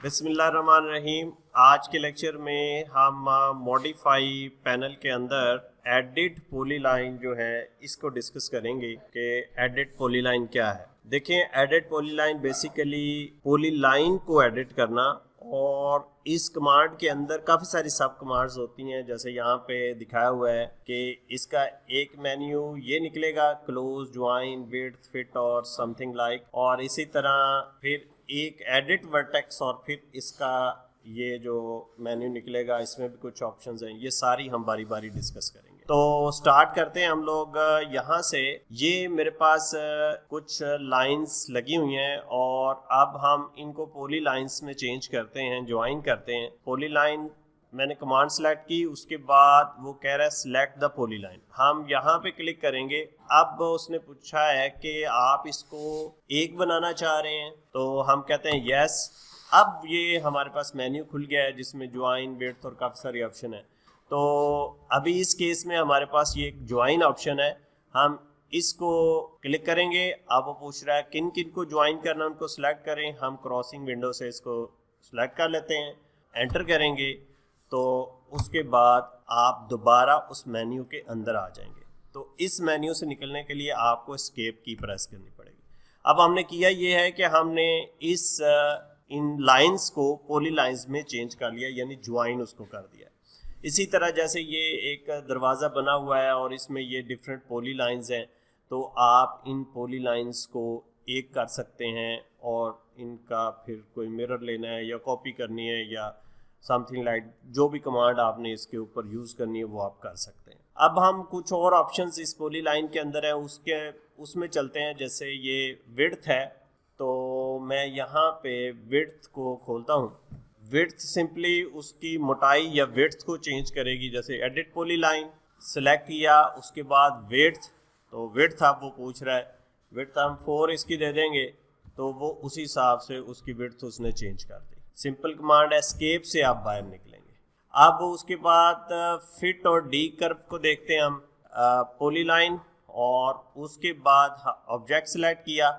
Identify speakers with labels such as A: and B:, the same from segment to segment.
A: बिस्मिल्लाहिर्रहमानिर्रहीम। आज के लेक्चर में हम मॉडिफाई पैनल के अंदर एडिट पॉलीलाइन जो है इसको डिस्कस करेंगे कि एडिट पॉलीलाइन क्या है। देखें, एडिट पॉलीलाइन बेसिकली पॉलीलाइन को एडिट करना, और इस कमांड के अंदर काफ़ी सारी सब कमांड्स होती हैं। जैसे यहाँ पे दिखाया हुआ है कि इसका एक मेन्यू ये निकलेगा, क्लोज, ज्वाइन, विड्थ, फिट और समथिंग लाइक, और इसी तरह फिर एक एडिट वर्टेक्स, और फिर इसका ये जो मेन्यू निकलेगा इसमें भी कुछ ऑप्शंस हैं। ये सारी हम बारी बारी डिस्कस करेंगे। तो स्टार्ट करते हैं हम लोग यहाँ से। ये मेरे पास कुछ लाइंस लगी हुई हैं और अब हम इनको पॉली लाइंस में चेंज करते हैं, ज्वाइन करते हैं। पॉली लाइन मैंने कमांड सेलेक्ट की, उसके बाद वो कह रहा है सिलेक्ट द पॉली लाइन। हम यहाँ पे क्लिक करेंगे। अब उसने पूछा है कि आप इसको एक बनाना चाह रहे हैं, तो हम कहते हैं यस। अब ये हमारे पास मेन्यू खुल गया है जिसमें ज्वाइन, विड्थ और काफ़ी सारे ऑप्शन है। तो अभी इस केस में हमारे पास ये एक ज्वाइन ऑप्शन है, हम इसको क्लिक करेंगे। अब वो पूछ रहा है किन किन को ज्वाइन करना, उनको सिलेक्ट करें। हम क्रॉसिंग विंडो से इसको सिलेक्ट कर लेते हैं, एंटर करेंगे, तो उसके बाद आप दोबारा उस मेन्यू के अंदर आ जाएंगे। तो इस मेन्यू से निकलने के लिए आपको एस्केप की प्रेस करनी पड़ेगी। अब हमने किया ये है कि हमने इन लाइंस को पॉली लाइंस में चेंज कर लिया, यानी ज्वाइन उसको कर दिया। इसी तरह जैसे ये एक दरवाज़ा बना हुआ है और इसमें ये डिफरेंट पॉली लाइंस हैं, तो आप इन पॉली लाइंस को एक कर सकते हैं और इनका फिर कोई मिरर लेना है या कॉपी करनी है या समथिंग लाइक, जो भी कमांड आपने इसके ऊपर यूज़ करनी है वो आप कर सकते हैं। अब हम कुछ और ऑप्शंस इस पॉली लाइन के अंदर है उसमें चलते हैं। जैसे ये विड्थ है, तो मैं यहाँ पे विड्थ को खोलता हूँ। विड्थ सिंपली उसकी मोटाई या विड्थ को चेंज करेगी। जैसे एडिट पॉली लाइन सेलेक्ट किया, उसके बाद विड्थ, तो विड्थ आप वो पूछ रहा है, विड्थ हम 4 इसकी दे देंगे, तो वो उसी हिसाब से उसकी विड्थ उसने चेंज कर दी। सिंपल कमांड एस्केप से आप बाहर निकलेंगे। अब उसके बाद फिट और डी कर्व को देखते हैं हम। पॉली लाइन और उसके बाद ऑब्जेक्ट सेलेक्ट किया।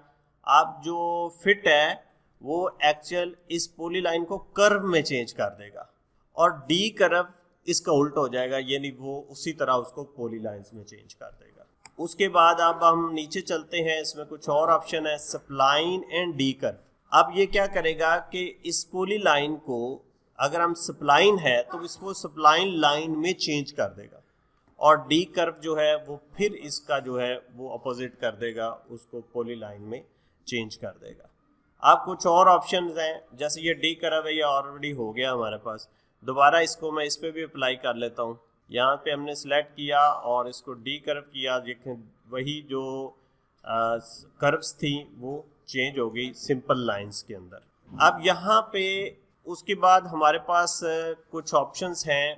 A: अब जो फिट है वो एक्चुअल इस पॉली लाइन को कर्व में चेंज कर देगा, और डी कर्व इसका उल्ट हो जाएगा, यानी वो उसी तरह उसको पॉली लाइंस में चेंज कर देगा। उसके बाद अब हम नीचे चलते हैं, इसमें कुछ और ऑप्शन है, स्प्लाइन एंड डी कर्व। अब ये क्या करेगा कि इस पॉली लाइन को अगर हम स्प्लाइन है तो इसको स्प्लाइन लाइन में चेंज कर देगा, और डी कर्व जो है वो फिर इसका जो है वो अपोजिट कर देगा, उसको पॉली लाइन में चेंज कर देगा। अब कुछ और ऑप्शन हैं, जैसे ये डी कर्व है, ये ऑलरेडी हो गया हमारे पास। दोबारा इसको मैं इस पर भी अप्लाई कर लेता हूँ। यहाँ पे हमने सेलेक्ट किया और इसको डी कर्व किया, देखें वही जो कर्व्स थी वो चेंज हो गई सिंपल लाइंस के अंदर। अब यहाँ पे उसके बाद हमारे पास कुछ ऑप्शंस हैं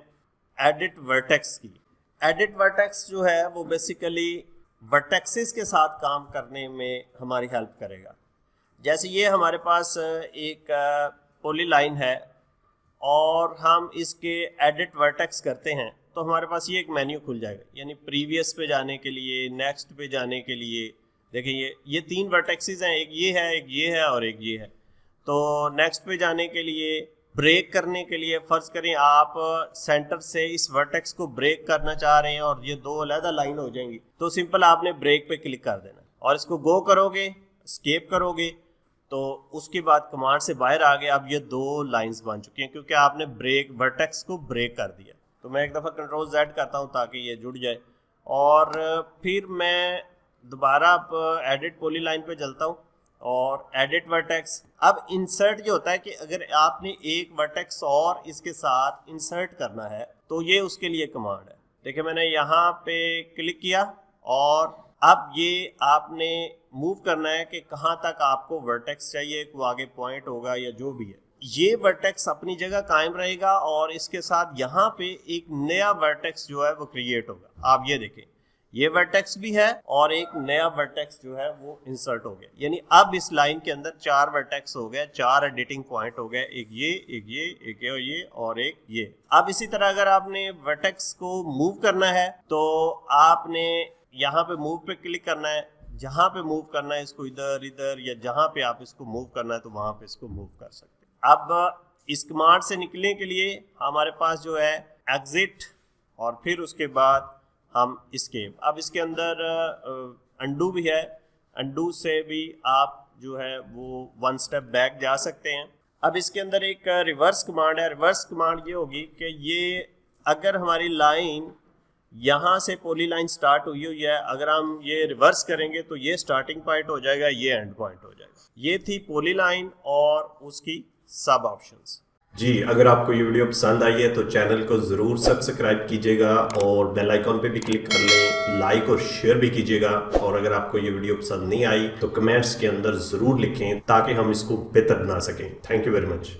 A: एडिट वर्टेक्स की। एडिट वर्टेक्स जो है वो बेसिकली वर्टेक्सेस के साथ काम करने में हमारी हेल्प करेगा। जैसे ये हमारे पास एक पॉली लाइन है और हम इसके एडिट वर्टेक्स करते हैं, तो हमारे पास ये एक मेन्यू खुल जाएगा, यानी प्रीवियस पे जाने के लिए, नेक्स्ट पे जाने के लिए। देखिए ये 3 वर्टेक्सेस हैं, एक ये है, एक ये है और एक ये है। तो नेक्स्ट पे जाने के लिए, ब्रेक करने के लिए, फ़र्ज़ करें आप सेंटर से इस वर्टेक्स को ब्रेक करना चाह रहे हैं और ये 2 अलग लाइन हो जाएंगी, तो सिंपल आपने ब्रेक पे क्लिक कर देना और इसको गो करोगे, एस्केप करोगे, तो उसके बाद कमांड से बाहर आ गए। अब ये 2 लाइंस बन चुकी हैं क्योंकि आपने ब्रेक वर्टेक्स को ब्रेक कर दिया। तो मैं एक दफ़ा कंट्रोल Z करता हूँ ताकि ये जुड़ जाए, और फिर मैं दोबारा अब एडिट पॉली लाइन पे चलता हूँ और एडिट वर्टेक्स। अब इंसर्ट जो होता है कि अगर आपने एक वर्टेक्स और इसके साथ इंसर्ट करना है तो ये उसके लिए कमांड है। देखिए मैंने यहाँ पे क्लिक किया और अब ये आपने मूव करना है कि कहाँ तक आपको वर्टेक्स चाहिए, वो आगे पॉइंट होगा या जो भी है। ये वर्टेक्स अपनी जगह कायम रहेगा और इसके साथ यहाँ पे एक नया वर्टेक्स जो है वो क्रिएट होगा। आप ये देखें, ये वर्टेक्स भी है और एक नया वर्टेक्स जो है वो इंसर्ट हो गया, यानी अब इस लाइन के अंदर 4 वर्टेक्स हो गए, 4 एडिटिंग पॉइंट हो गए, एक ये, एक ये, एक ये और एक ये। अब इसी तरह अगर आपने वर्टेक्स को मूव करना है तो आपने यहाँ पे मूव पे क्लिक करना है, जहाँ पे मूव करना है इसको इधर इधर, या जहाँ पे आप इसको मूव करना है तो वहाँ पे इसको मूव कर सकते हैं। अब इस कमांड से निकलने के लिए हमारे पास जो है एग्जिट और फिर उसके बाद हम एस्केप। अब इसके अंदर अंडू भी है, अंडू से भी आप जो है वो 1 स्टेप बैक जा सकते हैं। अब इसके अंदर एक रिवर्स कमांड है। रिवर्स कमांड ये होगी कि ये अगर हमारी लाइन यहाँ से पॉली लाइन स्टार्ट हुई है, अगर हम ये रिवर्स करेंगे तो ये स्टार्टिंग पॉइंट हो जाएगा, ये एंड पॉइंट हो जाएगा। ये थी पॉली लाइन और उसकी सब ऑप्शंस। जी, अगर आपको ये वीडियो पसंद आई है तो चैनल को ज़रूर सब्सक्राइब कीजिएगा और बेल आइकॉन पे भी क्लिक कर लें, लाइक और शेयर भी कीजिएगा। और अगर आपको ये वीडियो पसंद नहीं आई तो कमेंट्स के अंदर ज़रूर लिखें ताकि हम इसको बेहतर बना सकें। Thank you very much.